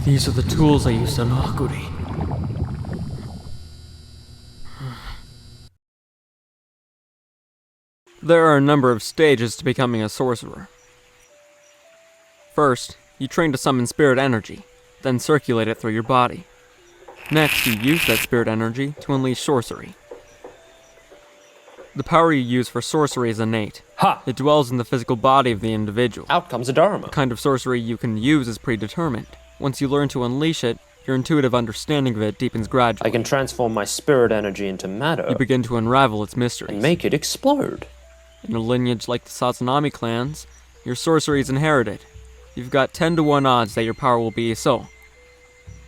These are the tools I used on Hakuri. There are a number of stages to becoming a sorcerer. First, you train to summon spirit energy, then circulate it through your body. Next, you use that spirit energy to unleash sorcery. The power you use for sorcery is innate. Ha! It dwells in the physical body of the individual. Out comes a Dharma. The kind of sorcery you can use is predetermined. Once you learn to unleash it, your intuitive understanding of it deepens gradually. I can transform my spirit energy into matter. You begin to unravel its mysteries. And make it explode. In a lineage like the Sazanami clans, your sorcery is inherited. You've got 10-to-1 odds that your power will be so.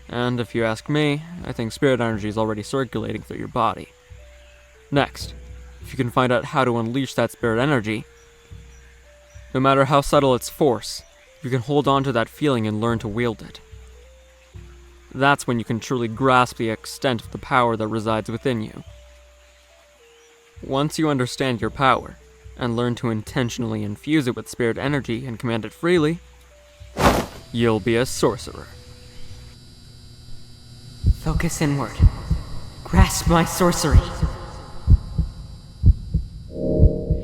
And if you ask me, I think spirit energy is already circulating through your body. Next, if you can find out how to unleash that spirit energy, no matter how subtle its force, you can hold on to that feeling and learn to wield it. That's when you can truly grasp the extent of the power that resides within you. Once you understand your power, and learn to intentionally infuse it with spirit energy and command it freely, you'll be a sorcerer. Focus inward. Grasp my sorcery.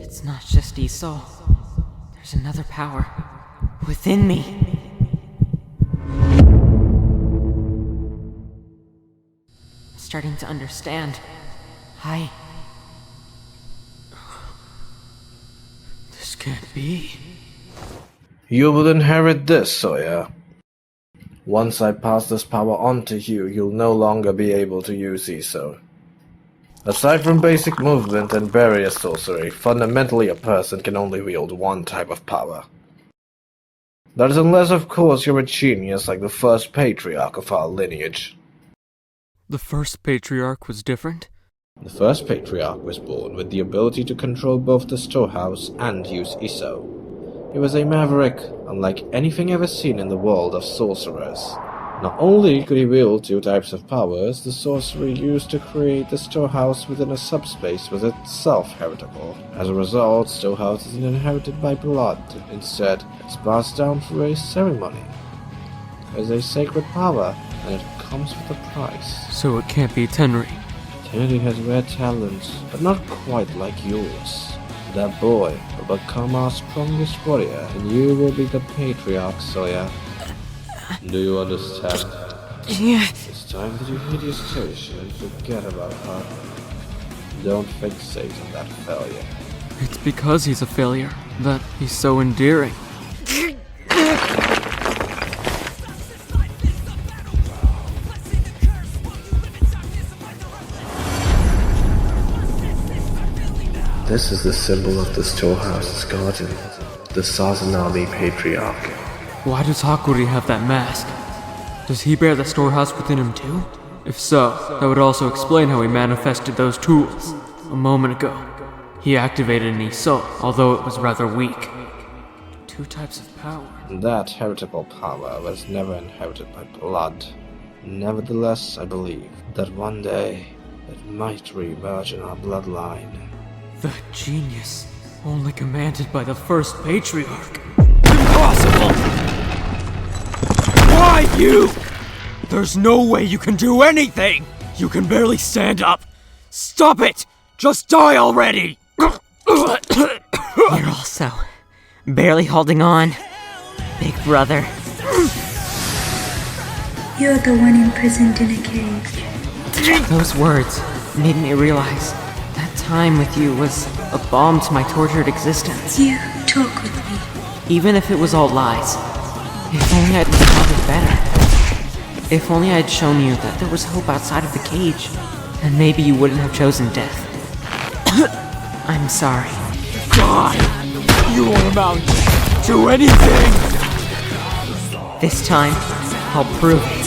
It's not just Iso. There's another power within me. I'm starting to understand. This can't be. You will inherit this, Soya. Once I pass this power on to you, you'll no longer be able to use Iso. Aside from basic movement and barrier sorcery, fundamentally a person can only wield one type of power. That is unless, of course, you're a genius like the first patriarch of our lineage. The first patriarch was different? The first patriarch was born with the ability to control both the storehouse and use Iso. He was a maverick, unlike anything ever seen in the world of sorcerers. Not only could he wield two types of powers, the sorcery used to create the storehouse within a subspace was itself heritable. As a result, storehouse isn't inherited by blood. Instead, it's passed down through a ceremony. It is a sacred power, and it comes with a price. So it can't be Tenri. Tenri has rare talents, but not quite like yours. That boy will become our strongest warrior, and you will be the patriarch, Soya. Do you understand? Yeah. It's time that you hit your station and forget about her. Don't fixate on that failure. It's because he's a failure that he's so endearing. This is the symbol of the storehouse's guardian, the Sazanami Patriarch. Why does Hakuri have that mask? Does he bear the storehouse within him too? If so, that would also explain how he manifested those tools. A moment ago, he activated an Iso, although it was rather weak. Two types of power. That heritable power was never inherited by blood. Nevertheless, I believe that one day it might re-emerge in our bloodline. The genius, only commanded by the first patriarch. Impossible! Why you? There's no way you can do anything! You can barely stand up! Stop it! Just die already! You're also barely holding on, big brother. You're the one imprisoned in a cage. Those words made me realize that time with you was a balm to my tortured existence. You talk with me. Even if it was all lies. If only I'd responded better. If only I'd shown you that there was hope outside of the cage, then maybe you wouldn't have chosen death. I'm sorry. Die! You won't amount to anything! This time, I'll prove it.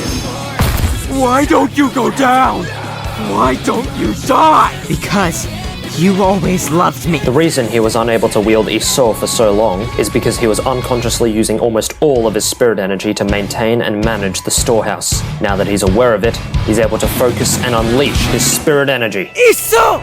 Why don't you go down? Why don't you die? Because you always loved me. The reason he was unable to wield Iso for so long is because he was unconsciously using almost all of his spirit energy to maintain and manage the storehouse. Now that he's aware of it, he's able to focus and unleash his spirit energy. Iso!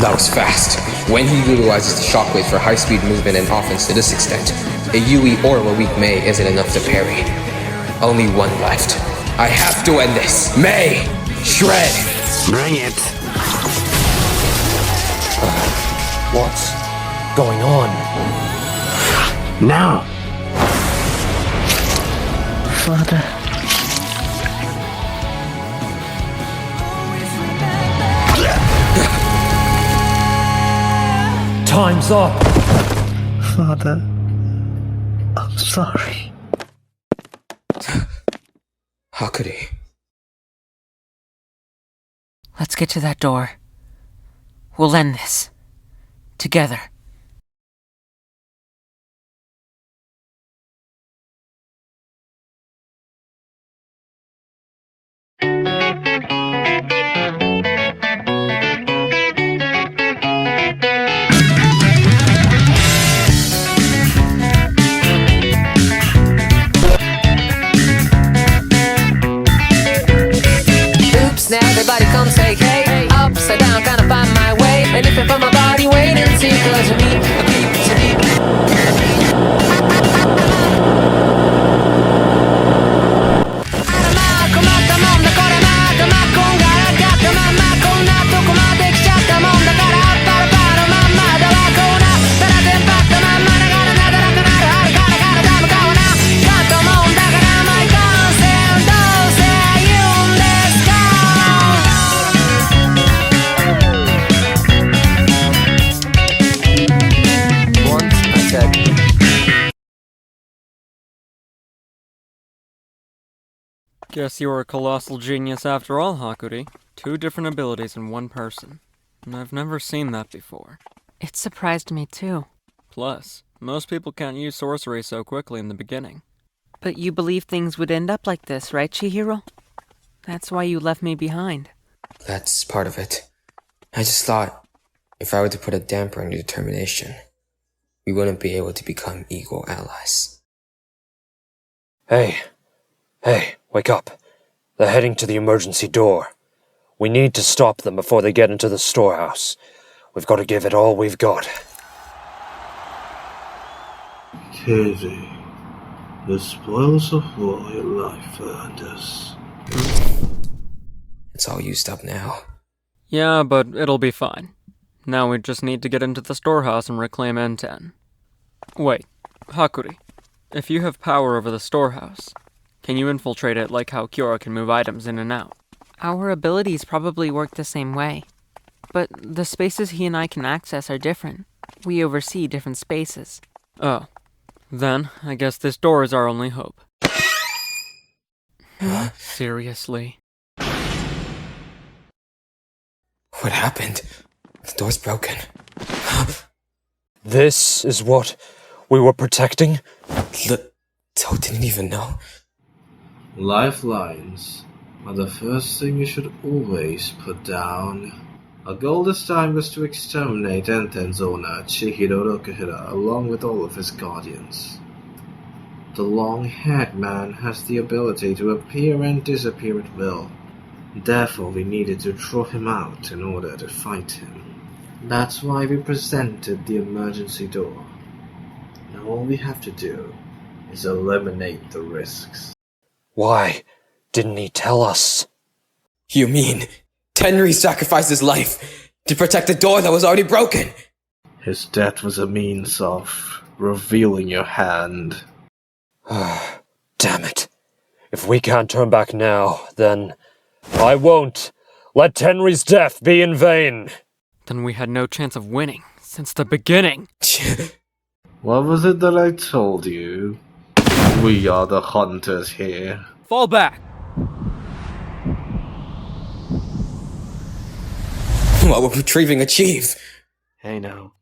That was fast. When he utilizes the shockwaves for high-speed movement and offense to this extent, a Yui or a weak Mei isn't enough to parry. Only one left. I have to end this. Mei! Shred! Bring it. What's going on? Now. Father. Time's up! Father, I'm sorry. Hakuri. Let's get to that door. We'll end this. Together. Now everybody come say hey. Upside down, kinda find my way. And if I find my body, wait and see. Cause you need a beat to Guess you're a colossal genius after all, Hakuri. 2 different abilities in one person. And I've never seen that before. It surprised me too. Plus, most people can't use sorcery so quickly in the beginning. But you believe things would end up like this, right, Chihiro? That's why you left me behind. That's part of it. I just thought, if I were to put a damper on your determination, we wouldn't be able to become equal allies. Hey, wake up. They're heading to the emergency door. We need to stop them before they get into the storehouse. We've got to give it all we've got. Katie, the spoils of war your life earned us. It's all used up now. Yeah, but it'll be fine. Now we just need to get into the storehouse and reclaim Enten. Wait, Hakuri, if you have power over the storehouse, can you infiltrate it like how Kyora can move items in and out? Our abilities probably work the same way. But the spaces he and I can access are different. We oversee different spaces. Oh. Then, I guess this door is our only hope. Seriously? What happened? The door's broken. This is what we were protecting? Toe didn't even know. Lifelines are the first thing you should always put down. Our goal this time was to exterminate Enten's owner, Chihiro along with all of his guardians. The long-haired man has the ability to appear and disappear at will. Therefore, we needed to throw him out in order to fight him. That's why we presented the emergency door. Now all we have to do is eliminate the risks. Why didn't he tell us? You mean Tenri sacrificed his life to protect the door that was already broken? His death was a means of revealing your hand. Damn it. If we can't turn back now, then I won't let Tenri's death be in vain. Then we had no chance of winning since the beginning. What was it that I told you? We are the hunters here. Fall back! What will retrieving achieve? Hey now,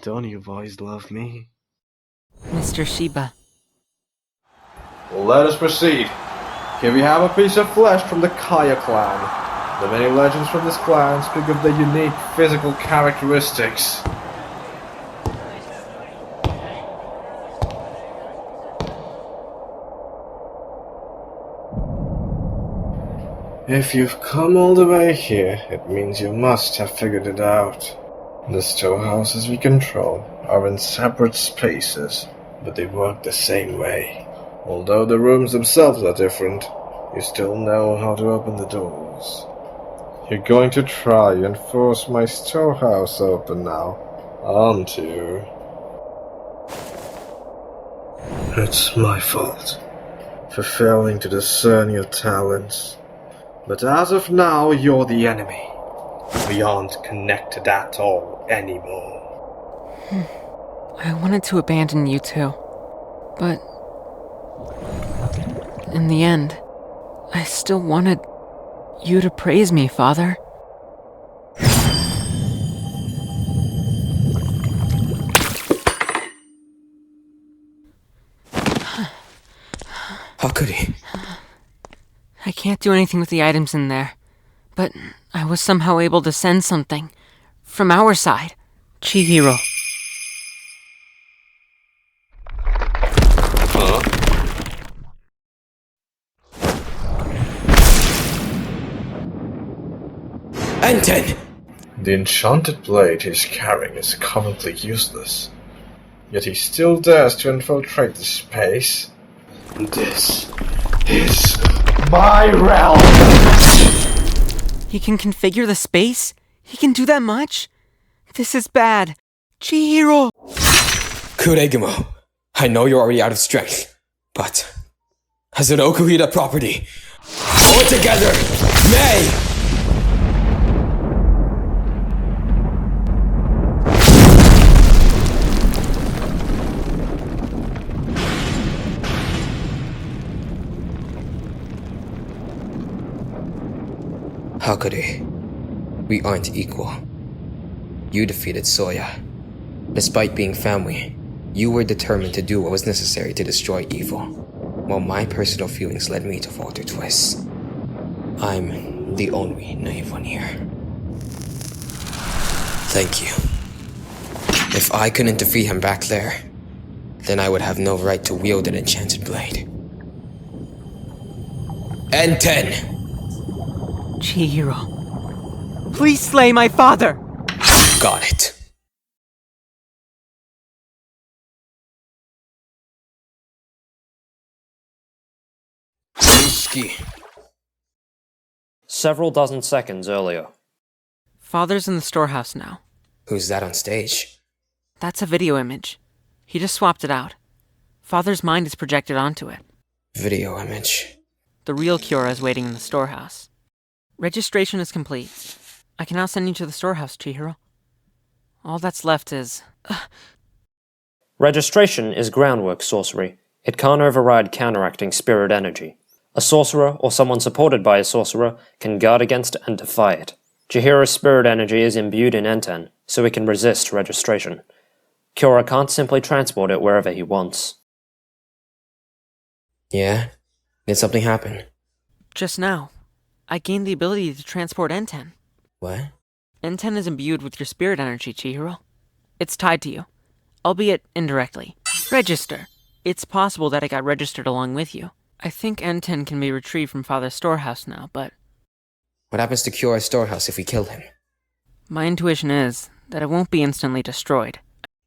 don't you boys love me? Mr. Shiba. Well, let us proceed. Here we have a piece of flesh from the Kaya clan. The many legends from this clan speak of their unique physical characteristics. If you've come all the way here, it means you must have figured it out. The storehouses we control are in separate spaces, but they work the same way. Although the rooms themselves are different, you still know how to open the doors. You're going to try and force my storehouse open now, aren't you? It's my fault for failing to discern your talents. But as of now, you're the enemy. We aren't connected at all anymore. I wanted to abandon you two, but in the end, I still wanted you to praise me, Father. Hakuri. I can't do anything with the items in there, but I was somehow able to send something from our side. Chihiro. Enten! The enchanted blade he's carrying is currently useless, yet he still dares to infiltrate the space. This is my realm! He can configure the space? He can do that much? This is bad. Chihiro! Kuregumo, I know you're already out of strength, but as an Okuhira property, all together, May! Hakuri, we aren't equal. You defeated Soya. Despite being family, you were determined to do what was necessary to destroy evil, while my personal feelings led me to falter twice. I'm the only naive one here. Thank you. If I couldn't defeat him back there, then I would have no right to wield an enchanted blade. Enten! Chihiro, please slay my father! Got it. Several dozen seconds earlier. Father's in the storehouse now. Who's that on stage? That's a video image. He just swapped it out. Father's mind is projected onto it. Video image. The real Kyora is waiting in the storehouse. Registration is complete. I can now send you to the storehouse, Chihiro. All that's left is... Registration is groundwork sorcery. It can't override counteracting spirit energy. A sorcerer, or someone supported by a sorcerer, can guard against and defy it. Chihiro's spirit energy is imbued in Enten, so it can resist registration. Kyora can't simply transport it wherever he wants. Yeah? Did something happen? Just now, I gained the ability to transport Enten. What? Enten is imbued with your spirit energy, Chihiro. It's tied to you, albeit indirectly. Register. It's possible that it got registered along with you. I think Enten can be retrieved from Father's storehouse now, but... What happens to Kyora's storehouse if we kill him? My intuition is that it won't be instantly destroyed.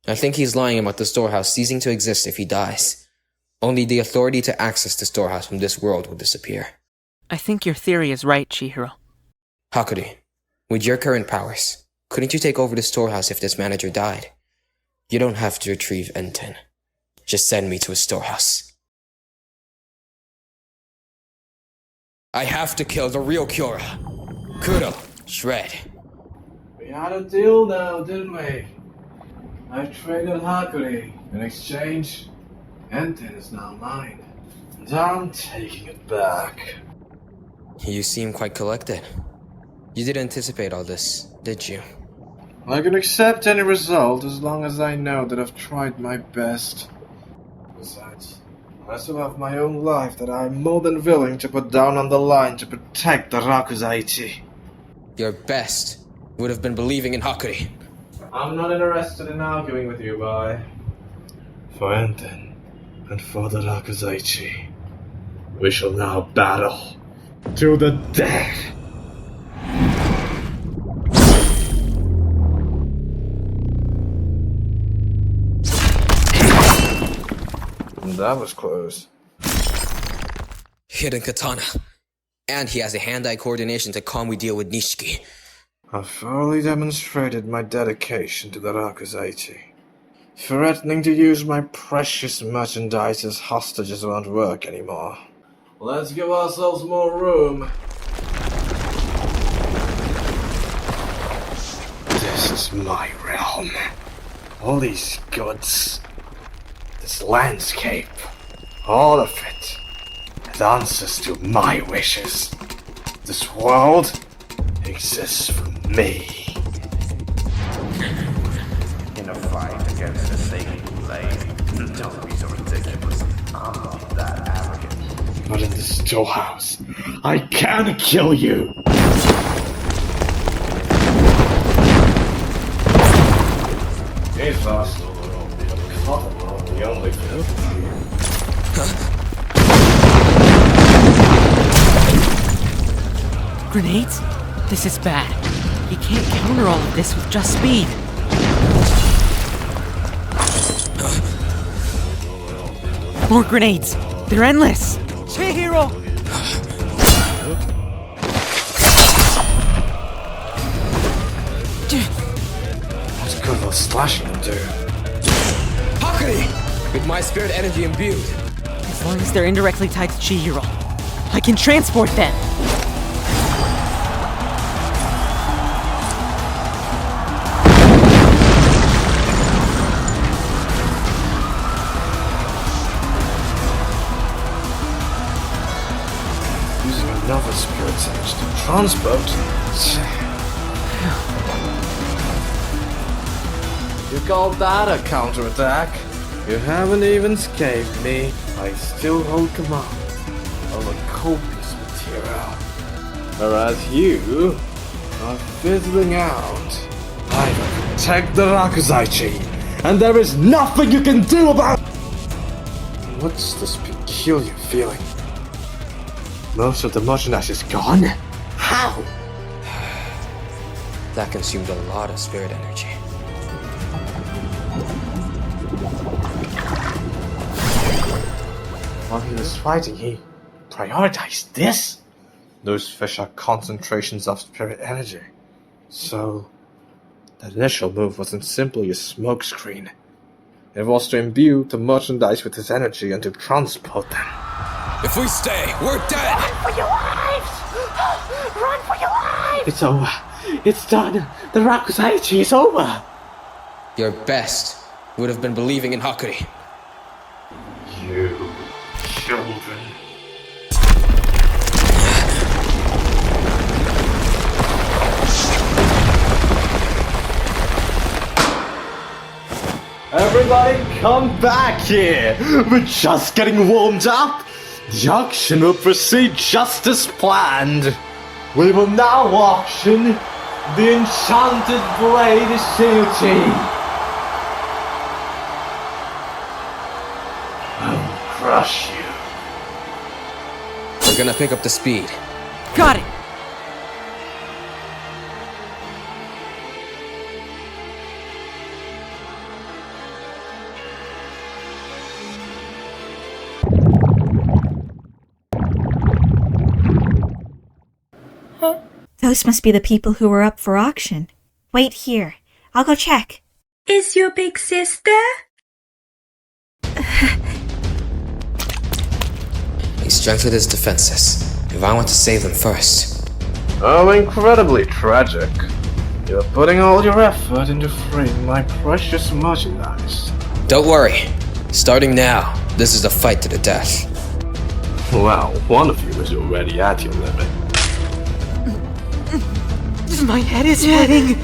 I think he's lying about the storehouse ceasing to exist if he dies. Only the authority to access the storehouse from this world will disappear. I think your theory is right, Chihiro. Hakuri, with your current powers, couldn't you take over the storehouse if this manager died? You don't have to retrieve Enten. Just send me to a storehouse. I have to kill the real Kyora. Kuro, shred. We had a deal now, didn't we? I've traded Hakuri. In exchange, Enten is now mine. And I'm taking it back. You seem quite collected. You didn't anticipate all this, did you? I can accept any result as long as I know that I've tried my best. Besides, I still have my own life that I'm more than willing to put down on the line to protect the Rakuzaichi. Your best would have been believing in Hakuri. I'm not interested in arguing with you, boy. For Enten and for the Rakuzaichi, we shall now battle to the death. That was close. Hidden katana. And he has a hand-eye coordination to calmly deal with Nishiki. I've thoroughly demonstrated my dedication to the Rakuzaichi. Threatening to use my precious merchandise as hostages won't work anymore. Let's give ourselves more room. This is my realm. All these goods, this landscape, all of it, it answers to my wishes. This world exists for me. In a fight against the sacred blade, don't be so ridiculous. I'm not that arrogant. But in the storehouse, I can kill you. If I stole the only Grenades? This is bad. You can't counter all of this with just speed. More grenades! They're endless! Chihiro! What good will slashing them do? Hakuri! With my spirit energy imbued. As long as they're indirectly tied to Chihiro, I can transport them! Using another spirit's image to transport? You call that a counterattack? You haven't even escaped me. I still hold command over copious material. Whereas you are fizzling out. I will protect the Rakuzaichi, and there is nothing you can do about it! What's this peculiar feeling? Most of the merchandise is gone? How? That consumed a lot of spirit energy. While he was fighting, he prioritized this? Those fish are concentrations of spirit energy. So, the initial move wasn't simply a smokescreen. It was to imbue the merchandise with his energy and to transport them. If we stay, we're dead! Run for your lives! Run for your lives! It's over. It's done. The Rakuzaichi is over. Your best would have been believing in Hakuri. You children. Everybody come back here! We're just getting warmed up! The auction will proceed just as planned. We will now auction the enchanted blade of Shinuchi. I will crush you. We're gonna pick up the speed. Got it! Those must be the people who were up for auction. Wait here. I'll go check. Is your big sister? He strengthened his defenses. If I want to save them first. Oh, incredibly tragic. You're putting all your effort into freeing my precious merchandise. Don't worry. Starting now, this is a fight to the death. Well, one of you is already at your limit. My head is hurting!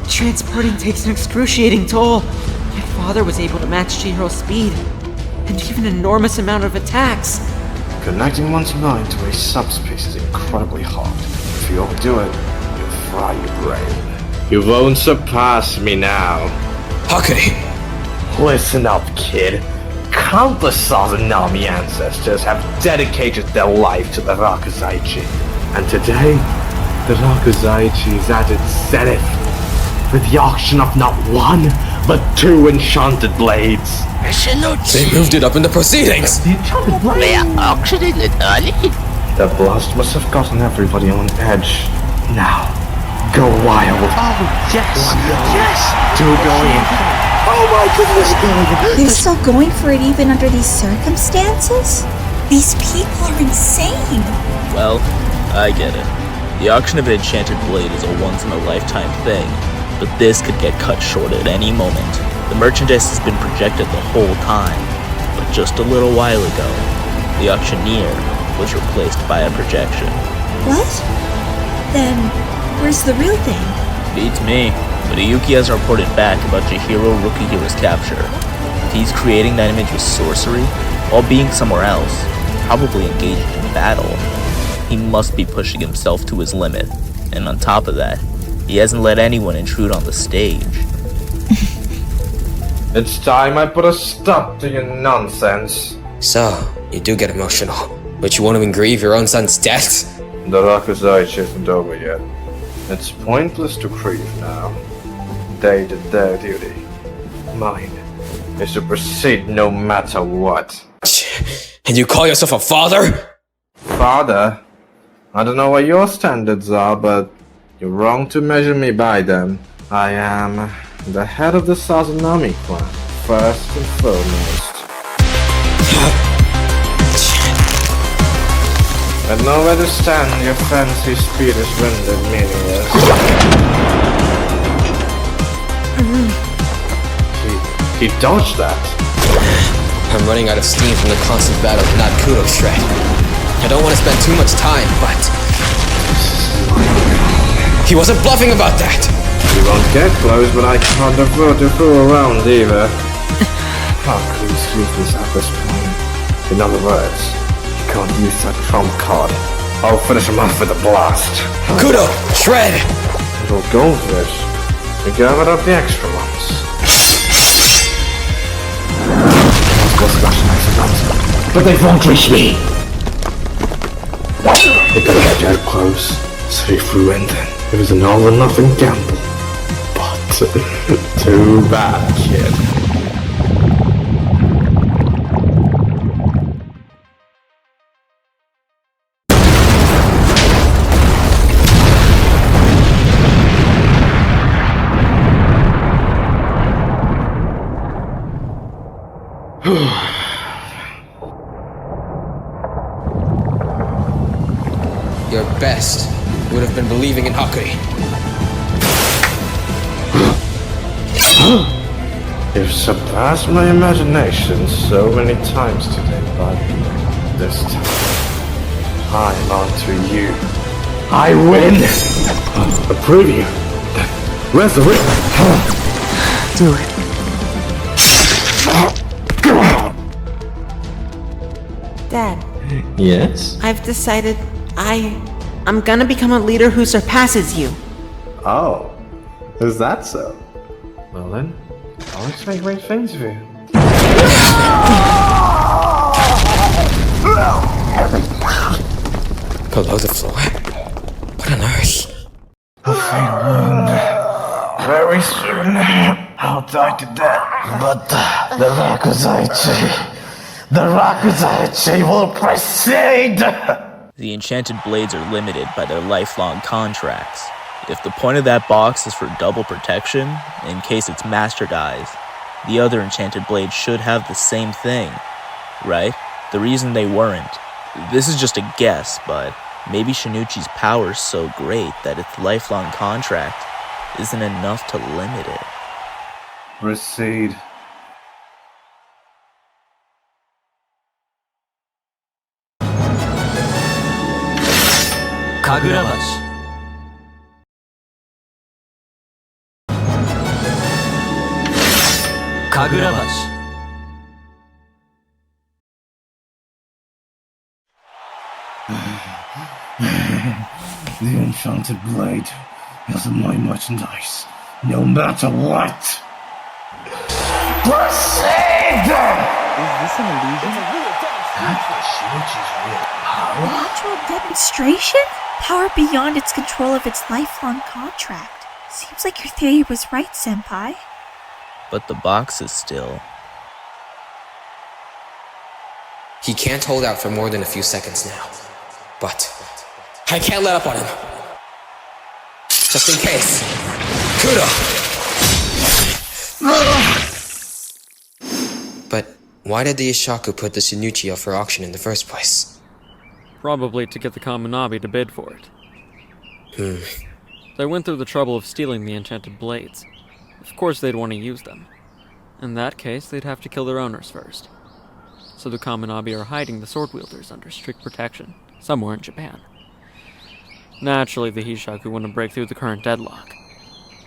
Transporting takes an excruciating toll. My father was able to match Chihiro's speed, and even an enormous amount of attacks. Connecting one's mind to a subspace is incredibly hard. If you overdo it, you'll fry your brain. You won't surpass me now. Hakuri! Listen up, kid. Countless Sazanami ancestors have dedicated their life to the Rakuzaichi. And today, the Rakuzaichi is at its zenith. With the auction of not one, but 2 enchanted blades. They moved it up in the proceedings! They are auctioning it early. The blast must have gotten everybody on edge. Now, go wild. Oh, yes. Do going. Oh my goodness, They're still going for it even under these circumstances? These people are insane. Well, I get it. The auction of an enchanted blade is a once-in-a-lifetime thing, but this could get cut short at any moment. The merchandise has been projected the whole time, but just a little while ago, the auctioneer was replaced by a projection. What? Then, where's the real thing? Beats me, but Hiyuki has reported back about Chihiro Rukihiro's capture. If he's creating that image with sorcery, while being somewhere else, probably engaged in battle, he must be pushing himself to his limit. And on top of that, he hasn't let anyone intrude on the stage. It's time I put a stop to your nonsense. So, you do get emotional, but you won't even grieve your own son's death? The Rakuzaichi isn't over yet. It's pointless to grieve now. They did their duty. Mine is to proceed no matter what. And you call yourself a father? Father? I don't know what your standards are, but you're wrong to measure me by them. I am the head of the Sazanami clan, first and foremost. But nowhere to stand, your fancy speed is rendered meaningless. He dodged that. I'm running out of steam from the constant battle with not kudos shred. I don't want to spend too much time, but... He wasn't bluffing about that! You won't get close, but I can't afford to fool around either. Haku's useless at this point. In other words, you can't use that trump card. I'll finish him off with a blast. Kudo! Shred! Little goldfish. You gathered up the extra ones. But they won't reach me! They gotta get dead close. Safe through Enten. It was an all or nothing gamble. But too bad, kid. Your best would have been believing in Hakuri. You've surpassed my imagination so many times today, but this time, I'm onto you. I win! A preview. Where's the ring? Do it. Dad, Yes? I've decided I'm gonna become a leader who surpasses you. Oh, is that so? Well then, I'll expect great things of you. Below the floor? What on earth? A fatal wound. Very soon, I'll die to death. But the Rakuzaichi will proceed! The enchanted blades are limited by their lifelong contracts. If the point of that box is for double protection, in case its master dies, the other enchanted blades should have the same thing, right? The reason they weren't. This is just a guess, but maybe Shinuchi's power is so great that its lifelong contract isn't enough to limit it. Proceed. Kagurabachi. Kagurabachi. The enchanted blade is my merchandise, no matter what. Proceed! Is this an illusion? A natural demonstration? Power beyond its control of its lifelong contract. Seems like your theory was right, Senpai. but the box is still... He can't hold out for more than a few seconds now. But I can't let up on him. Just in case. Kudo! But why did the Ishaku put the Shinuchi up for auction in the first place? Probably to get the Kaminabi to bid for it. They went through the trouble of stealing the enchanted blades. Of course they'd want to use them. In that case, they'd have to kill their owners first. So the Kaminabi are hiding the sword wielders under strict protection, somewhere in Japan. Naturally, the Hishaku want to break through the current deadlock.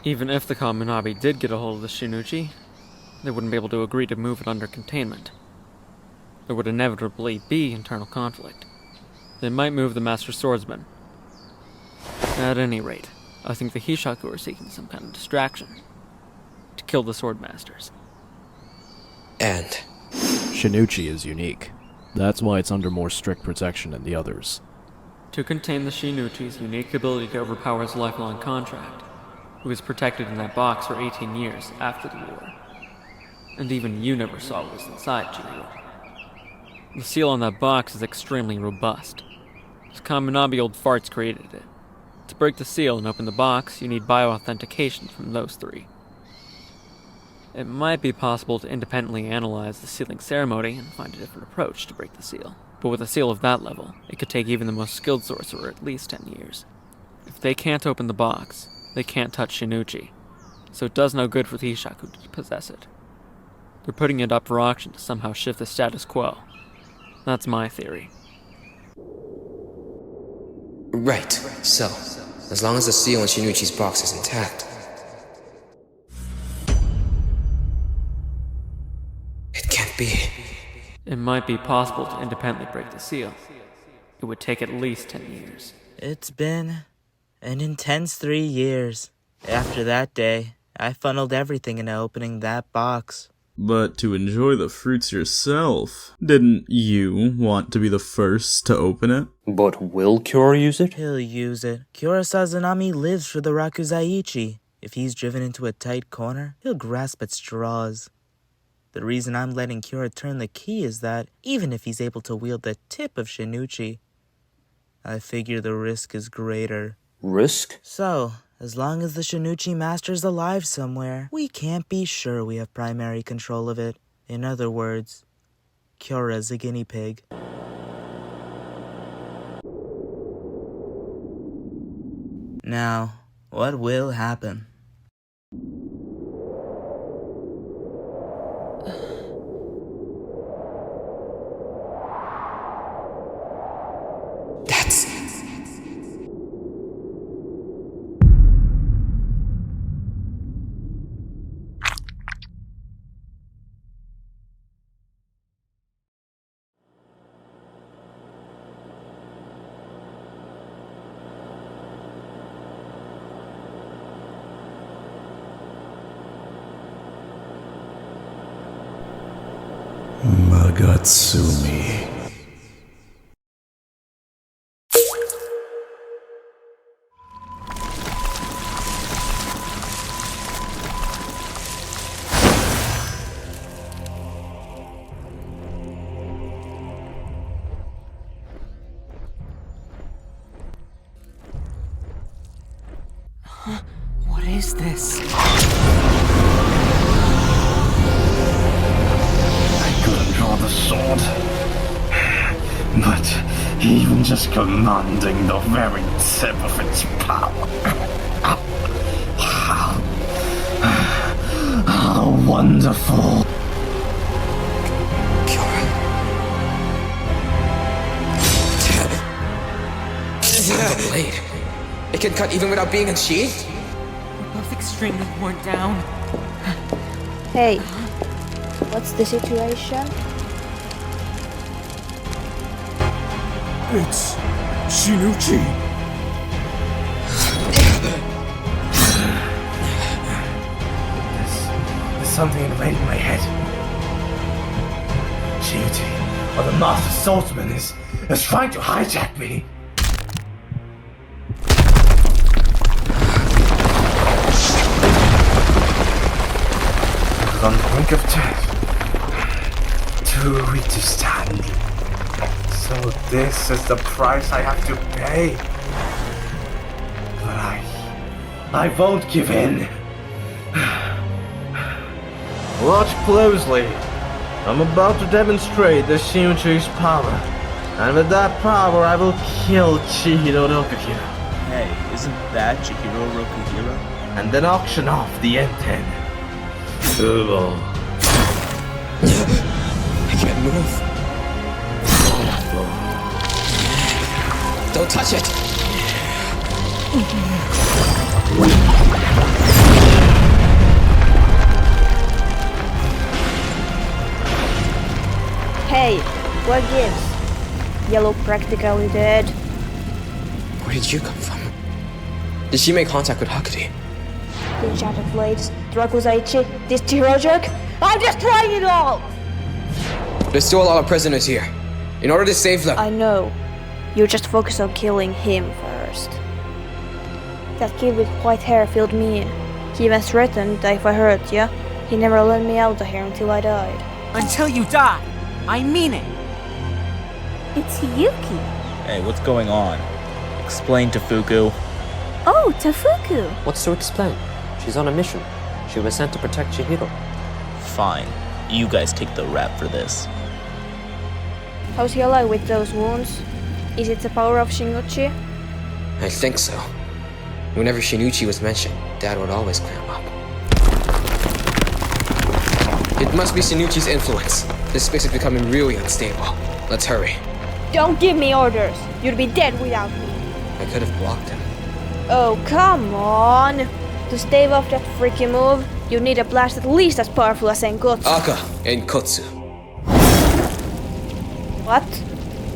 Even if the Kaminabi did get a hold of the Shinuchi, they wouldn't be able to agree to move it under containment. There would inevitably be internal conflict. They might move the Master Swordsman. At any rate, I think the Hishaku are seeking some kind of distraction to kill the Swordmasters. And? Shinuchi is unique. That's why it's under more strict protection than the others. To contain the Shinuchi's unique ability to overpower his lifelong contract, who was protected in that box for 18 years after the war. And even you never saw what was inside, Chihiro. The seal on that box is extremely robust. Those Kaminabi old farts created it. To break the seal and open the box, you need bioauthentication from those three. It might be possible to independently analyze the sealing ceremony and find a different approach to break the seal. But with a seal of that level, it could take even the most skilled sorcerer at least 10 years. If they can't open the box, they can't touch Shinuchi. So it does no good for the Hishaku to possess it. They're putting it up for auction to somehow shift the status quo. That's my theory. Right, so, as long as the seal in Shinuchi's box is intact, it can't be. It might be possible to independently break the seal. It would take at least 10 years. It's been an intense 3 years. After that day, I funneled everything into opening that box. But to enjoy the fruits yourself, didn't you want to be the first to open it? But will Kyora use it? He'll use it. Kyora Sazanami lives for the Rakuzaichi. If he's driven into a tight corner, he'll grasp at straws. The reason I'm letting Kyora turn the key is that, even if he's able to wield the tip of Shinuchi, I figure the risk is greater. Risk? So, as long as the Shinuchi Master's alive somewhere, we can't be sure we have primary control of it. In other words, Kyora's a guinea pig. Now, what will happen? Magatsumi. What is this? Draw the sword, but even just commanding the very tip of its power. How wonderful. The blade. It can cut even without being unsheathed? We're both extremely worn down. Hey, what's the situation? It's Shinuchi. There's something invading my head. Shinuchi, or the Master Swordsman, is trying to hijack me. was on the brink of death. Too weak to stand. So this is the price I have to pay. But I won't give in. Watch closely. I'm about to demonstrate the Shinuchi's power. And with that power, I will kill Chihiro and Hakuri. Hey, isn't that Chihiro Rokuhira? And then auction off the Enten. Cool. I can't move. Don't touch it! Hey, what gives? Yellow practically dead. Where did you come from? Did she make contact with Hakuri? The enchanted blades, Rakuzaichi, this Chihiro jerk. I'm destroying it all! There's still a lot of prisoners here. In order to save them... I know. You just focus on killing him first. That kid with white hair filled me in. He even threatened that if I hurt ya, he never let me out of here until I died. Until you die! I mean it! It's Hiyuki. Hey, what's going on? Explain, Tafuku. Oh, Tafuku. What's to explain? She's on a mission. She was sent to protect Chihiro. Fine. You guys take the rap for this. How's he alive with those wounds? Is it the power of Shinuchi? I think so. Whenever Shinuchi was mentioned, Dad would always clam up. It must be Shinuchi's influence. This space is becoming really unstable. Let's hurry. Don't give me orders! You'd be dead without me. I could have blocked him. Oh, come on! To stave off that freaky move, you need a blast at least as powerful as Enkotsu. Aka and Kotsu. What?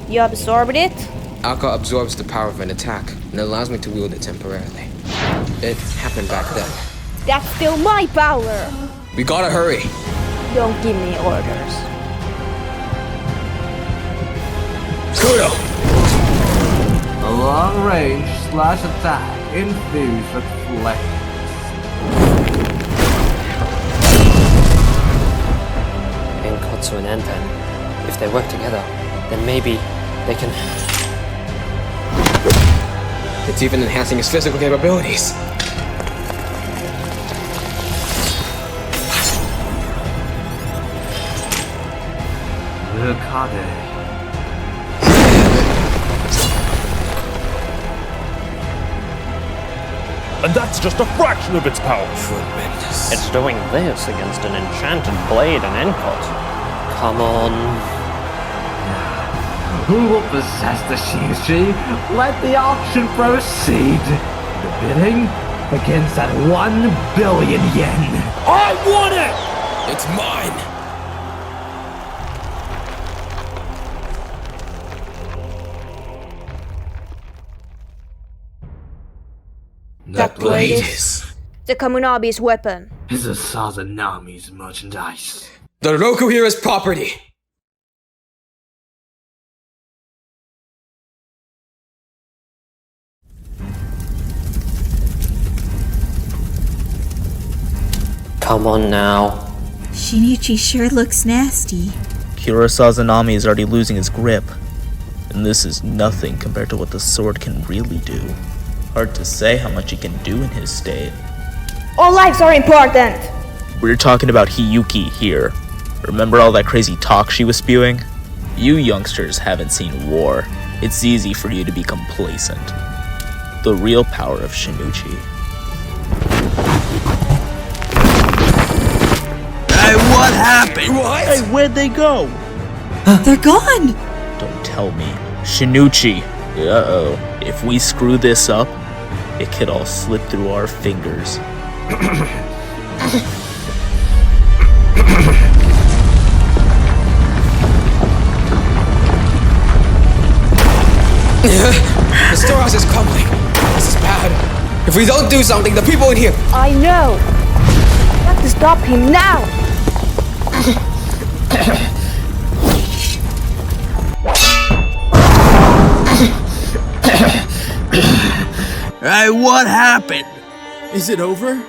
You absorbed it? Aka absorbs the power of an attack and allows me to wield it temporarily. It happened back then. That's still my power! We gotta hurry! Don't give me orders. Kudo! A long-range slash attack infused with flames. Enkotsu and Enten, if they work together, then maybe they can... It's even enhancing his physical capabilities. And that's just a fraction of its power. Tremendous. It's doing this against an enchanted blade and Enkotsu. Come on. Who will possess the Shinuchi? Let the auction proceed. The bidding begins at 1 billion yen. I want it! It's mine! That blade is... the Kamunabi's weapon. It's a Sazanami's merchandise. The Rokuhira's property! Come on now. Shinuchi sure looks nasty. Kyora Sazanami is already losing his grip. And this is nothing compared to what the sword can really do. Hard to say how much he can do in his state. All lives are important! We're talking about Hiyuki here. Remember all that crazy talk she was spewing? You youngsters haven't seen war. It's easy for you to be complacent. The real power of Shinuchi. Hey, what happened? What? Hey, where'd they go? They're gone! Don't tell me. Shinuchi. Uh-oh. If we screw this up, it could all slip through our fingers. The storehouse is crumbling. This is bad. If we don't do something, the people in here... I know! I have to stop him now! Hey, what happened? Is it over?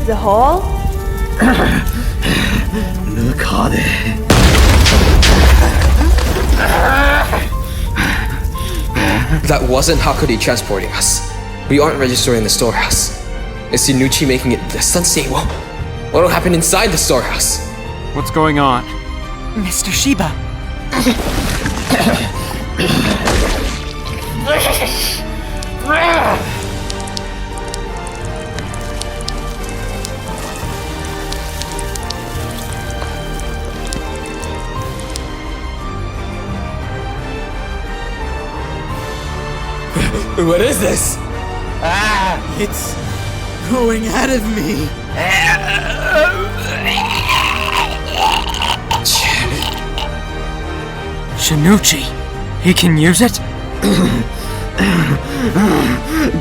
The hall? That wasn't Hakuri transporting us. We aren't registering the storehouse. Is Shinuchi making it less unstable? What'll happen inside the storehouse? What's going on? Mr. Shiba. What is this? It's going out of me. Shinuchi, he can use it?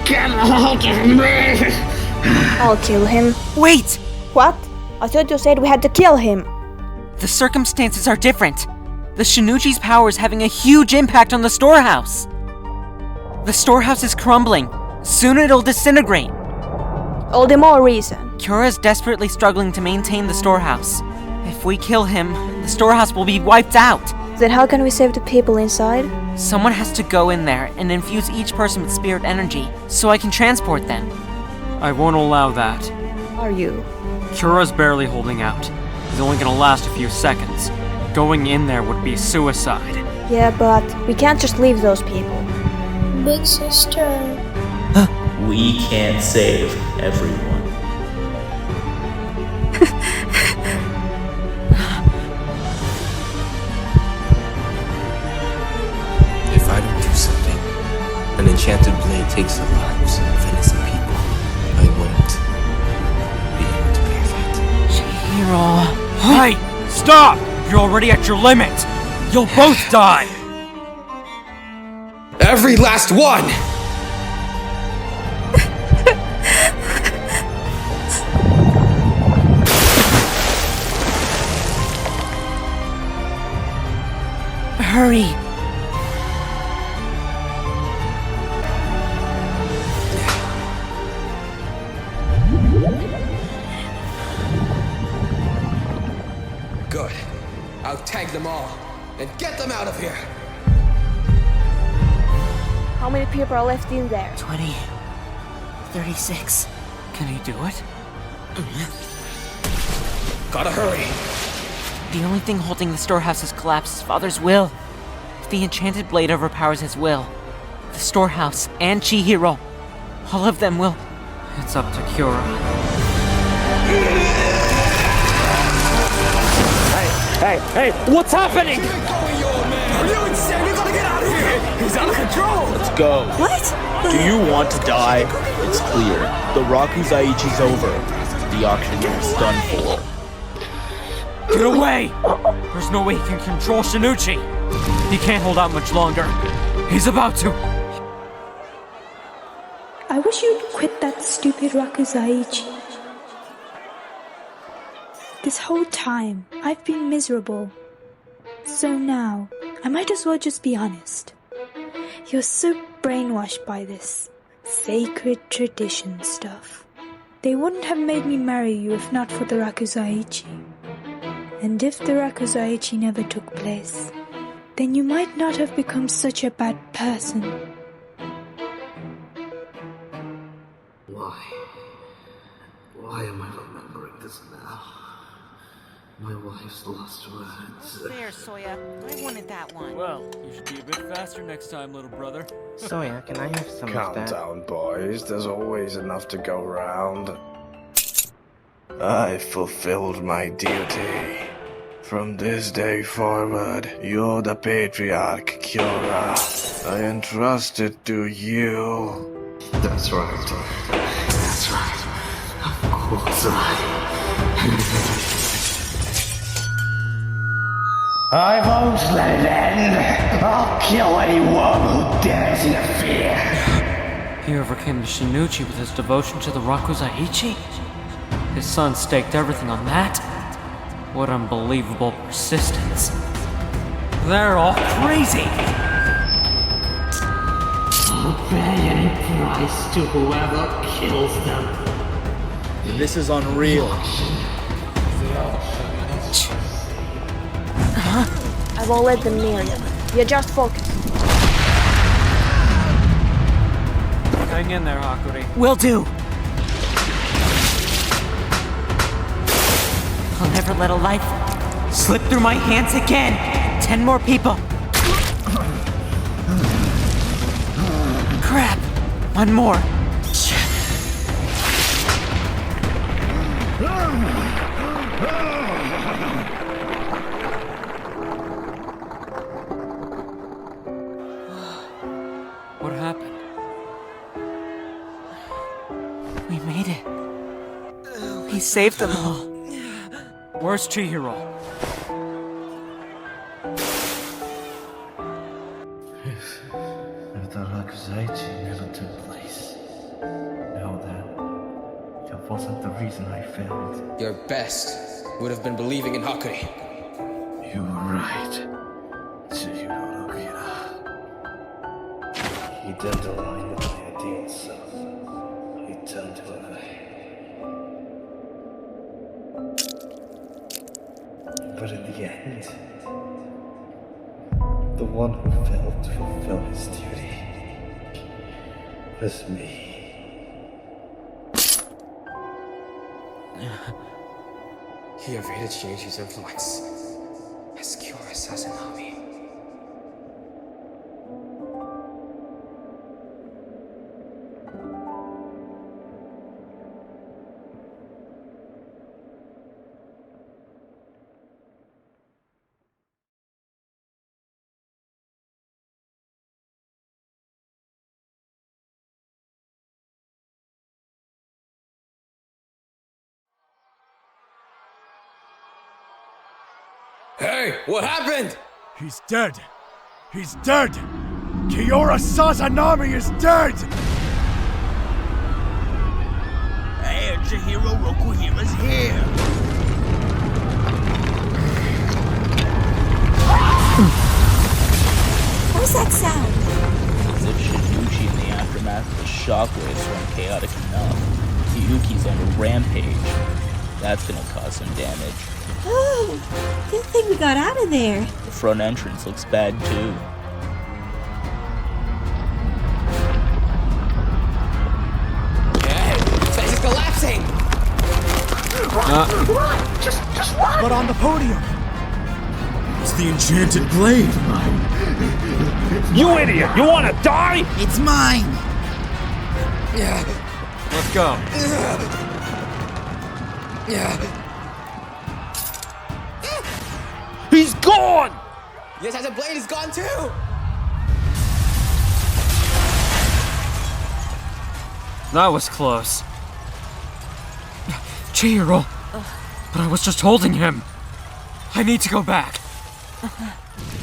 Get a hold of me! I'll kill him. Wait! What? I thought you said we had to kill him. The circumstances are different. The Shinuchi's power is having a huge impact on the storehouse. The storehouse is crumbling. Soon it'll disintegrate. All the more reason. Kyora's desperately struggling to maintain the storehouse. If we kill him, the storehouse will be wiped out. Then how can we save the people inside? Someone has to go in there and infuse each person with spirit energy, so I can transport them. I won't allow that. Are you? Kyora's barely holding out. He's only gonna last a few seconds. Going in there would be suicide. Yeah, but we can't just leave those people. Big sister. We can't save everyone. If I don't do something, an enchanted blade takes the lives of innocent people. I won't be able to bear that. Chihiro. Hey! Stop! You're already at your limit! You'll both die! Every last one! Hurry! Good. I'll tag them all and get them out of here. How many people are left in there? 20. 36. Can he do it? Gotta hurry. The only thing holding the storehouse is collapsed father's will. If the enchanted blade overpowers his will, the storehouse and Chihiro, all of them will. It's up to Kyora. Hey, what's happening? Are you insane? We gotta get out of here! He's out of control! Let's go. What? Do you want to die? It's clear. The Rakuzaichi's over. The auctioneer's done for. Get away! There's no way he can control Shinuchi! He can't hold out much longer. He's about to. I wish you'd quit that stupid Rakuzaichi. This whole time, I've been miserable. So now, I might as well just be honest. You're so brainwashed by this sacred tradition stuff. They wouldn't have made me marry you if not for the Rakuzaichi. And if the Rakuzaichi never took place, then you might not have become such a bad person. Why am I remembering this now? My wife's lost words. There, Soya. I wanted that one. Well, you should be a bit faster next time, little brother. Soya, can I have some Calm of that? down, boys. There's always enough to go round. I fulfilled my duty. From this day forward, you're the patriarch, Kyora. I entrust it to you. That's right. That's right. Of course I won't let it end. I'll kill anyone who dares interfere. He overcame the Shinuchi with his devotion to the Rakuzaichi? His son staked everything on that? What unbelievable persistence. They're all crazy! I'll pay any price to whoever kills them. This is unreal. I won't let them near you. You just focus. Hang in there, Hakuri. Will do! I'll never let a life slip through my hands again! 10 more people! Crap! One more! What happened? We made it. We saved them all. Where's Chihiro? If the Rakuzaichi never took place, know that wasn't the reason I failed. Your best would have been believing in Hakuri. You were right. Chihiro Okira. He didn't align with my ideals, so he turned away. But in the end, the one who failed to fulfill his duty was me. He evaded Shinichi's influence as Kyora Sazanami. Hey, what happened? He's dead. He's dead. Kyora Sazanami is dead. Hey, Chihiro Rokuhima's here. What was that sound? As if Shinuchi in the aftermath of the shockwaves weren't chaotic enough. Hiyuki's on a rampage. That's gonna cause some damage. Oh, good thing we got out of there. The front entrance looks bad too. Hey, this place is collapsing! Run! Just run! But on the podium, it's the enchanted blade. You idiot! You wanna die? It's mine! Let's go. He's gone! Yes, as a blade is gone too! That was close. Chihiro! But I was just holding him. I need to go back.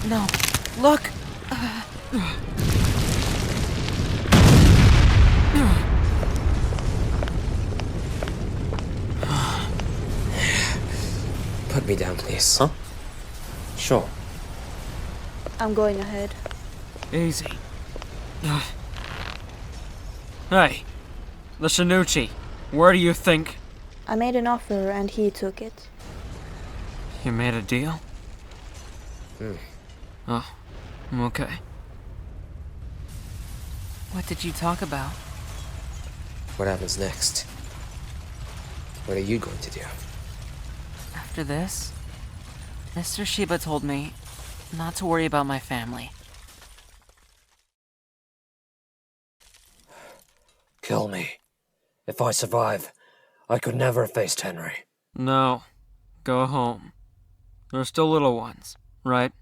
No. Look! Put me down, please. Huh? Sure. I'm going ahead. Easy. Hey, the Shinuchi. Where do you think? I made an offer and he took it. You made a deal? Oh, okay. What did you talk about? What happens next? What are you going to do? After this, Mr. Shiba told me not to worry about my family. Kill me. If I survive, I could never face Tenri. No. Go home. They're still little ones, right?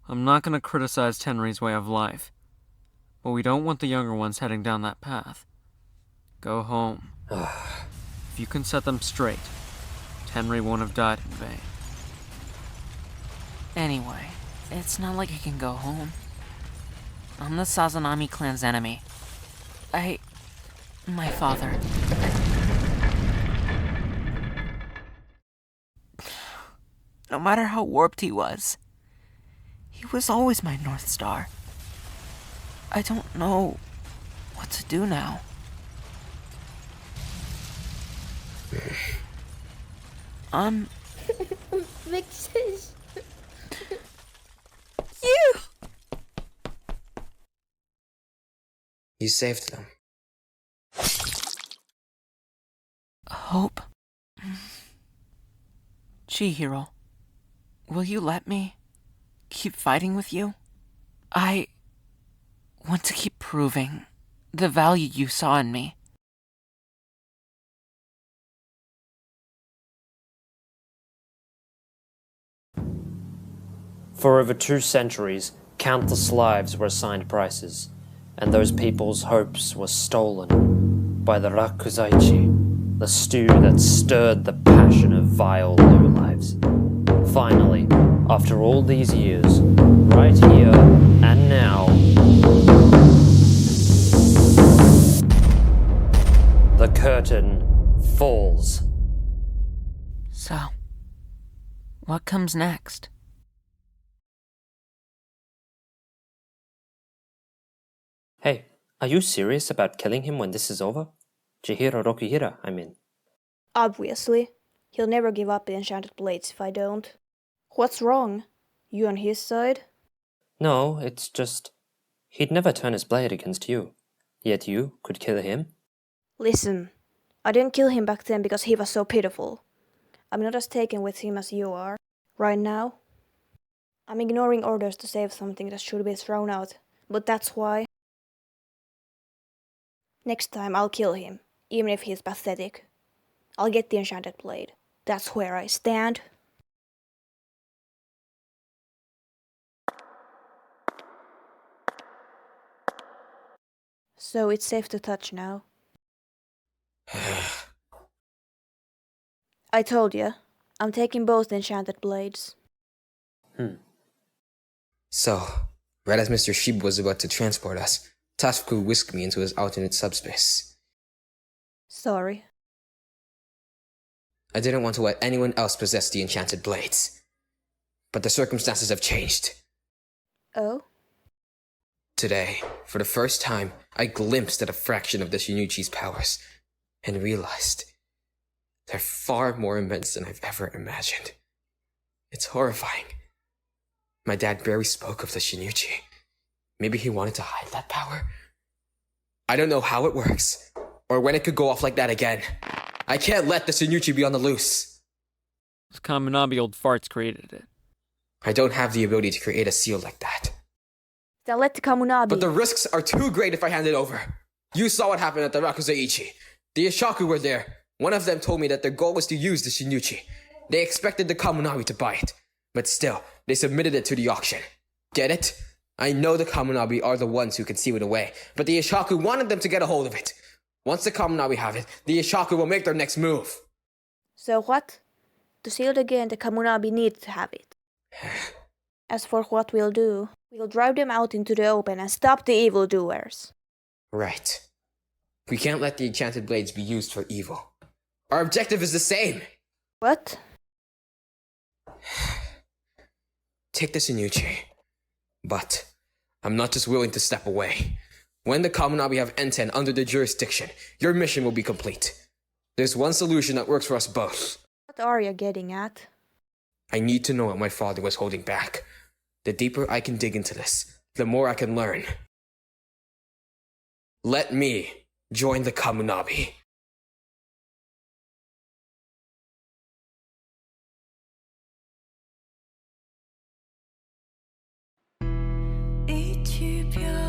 I'm not gonna criticize Tenri's way of life, but we don't want the younger ones heading down that path. Go home. If you can set them straight, Tenri won't have died in vain. Anyway, it's not like I can go home. I'm the Sazanami clan's enemy. My father. No matter how warped he was always my North Star. I don't know what to do now. Mixes. You! You saved them. Hope? Chihiro, will you let me keep fighting with you? I want to keep proving the value you saw in me. For over 2 centuries, countless lives were assigned prices, and those people's hopes were stolen by the Rakuzaichi, the stew that stirred the passion of vile lowlives. Finally, after all these years, right here and now, the curtain falls. So, what comes next? Hey, are you serious about killing him when this is over? Chihiro Rokuhira, I mean. Obviously. He'll never give up the enchanted blades if I don't. What's wrong? You on his side? No, it's just... he'd never turn his blade against you. Yet you could kill him? Listen, I didn't kill him back then because he was so pitiful. I'm not as taken with him as you are. Right now, I'm ignoring orders to save something that should be thrown out, but that's why. Next time I'll kill him, even if he's pathetic. I'll get the enchanted blade. That's where I stand. So it's safe to touch now. I told you, I'm taking both the enchanted blades. So, right as Mr. Shiba was about to transport us, Tafuku whisked me into his alternate subspace. Sorry. I didn't want to let anyone else possess the enchanted blades. But the circumstances have changed. Oh? Today, for the first time, I glimpsed at a fraction of the Shinuchi's powers, and realized they're far more immense than I've ever imagined. It's horrifying. My dad barely spoke of the Shinuchi. Maybe he wanted to hide that power? I don't know how it works, or when it could go off like that again. I can't let the Shinuchi be on the loose. Those Kaminabi old farts created it. I don't have the ability to create a seal like that. Then let the Kamunabi. But the risks are too great if I hand it over. You saw what happened at the Rakuzaichi. The Ishaku were there. One of them told me that their goal was to use the Shinuchi. They expected the Kamunabi to buy it. But still, they submitted it to the auction. Get it? I know the Kamunabi are the ones who can seal it away, but the Ishaku wanted them to get a hold of it. Once the Kamunabi have it, the Ishaku will make their next move. So what? To seal it again, the Kamunabi need to have it. As for what we'll do, we'll drive them out into the open and stop the evildoers. Right. We can't let the enchanted blades be used for evil. Our objective is the same. What? Take the Shinuchi. But I'm not just willing to step away. When the Kamunabi have Enten under their jurisdiction, your mission will be complete. There's one solution that works for us both. What are you getting at? I need to know what my father was holding back. The deeper I can dig into this, the more I can learn. Let me join the Kamunabi. Et tu bien